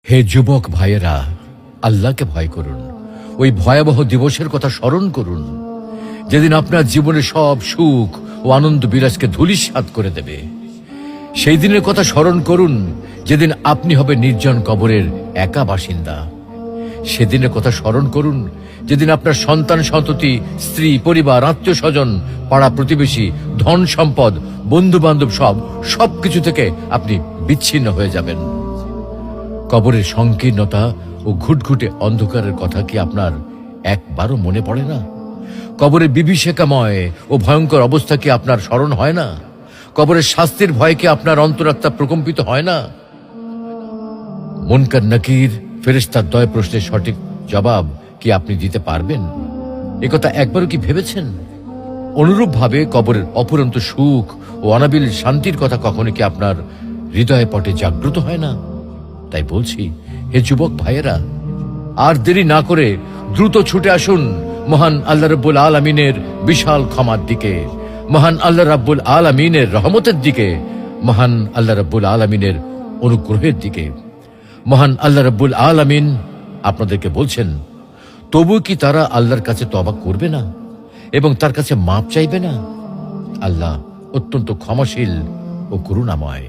হে যুবক ভাইয়েরা, আল্লাহকে ভয় করুন। ওই ভয়াবহ দিবসের কথা স্মরণ করুন, যেদিন আপনার জীবনে সব সুখ ও আনন্দ বিলাসকে ধূলিসাৎ করে দেবে। সেই দিনের কথা স্মরণ করুন, যেদিন আপনি হবে নির্জন কবরের একা বাসিন্দা। সেদিনের কথা স্মরণ করুন, যেদিন আপনার সন্তান সন্ততি, স্ত্রী, পরিবার, আত্মীয় স্বজন, পাড়া প্রতিবেশী, ধন সম্পদ, বন্ধু বান্ধব সবকিছু থেকে আপনি বিচ্ছিন্ন হয়ে যাবেন। কবরের সংকীর্ণতা ও ঘুটঘুটে অন্ধকারের কথা কি আপনার একবারও মনে পড়ে না? কবরের বিভীষিকাময় ও ভয়ঙ্কর অবস্থা কি আপনার স্মরণ হয় না? কবরের শাস্তির ভয় কি আপনার অন্তরাত্মা প্রকম্পিত হয় না? মুনকার নাকির ফেরেশতার দয় প্রশ্নের সঠিক জবাব কি আপনি দিতে পারবেন? একথা একবারও কি ভেবেছেন? অনুরূপভাবে কবরের অপুরন্ত সুখ ও অনাবিল শান্তির কথা কখনো কি আপনার হৃদয় পটে জাগ্রত হয় না? তাই বলছি, হে যুবক ভাইয়েরা, আর দেরি না করে দ্রুত ছুটে আসুন মহান আল্লাহ রাব্বুল আলামিনের বিশাল ক্ষমার দিকে, মহান আল্লাহ রাব্বুল আলামিনের রহমতের দিকে, মহান আল্লাহ রাব্বুল আলামিনের অনুগ্রহের দিকে। মহান আল্লাহ রাব্বুল আলামিন আপনাদেরকে বলছেন, তবু কি তারা আল্লাহর কাছে তওবা করবে না এবং তার কাছে মাপ চাইবে না? আল্লাহ অত্যন্ত ক্ষমাশীল ও করুণাময়।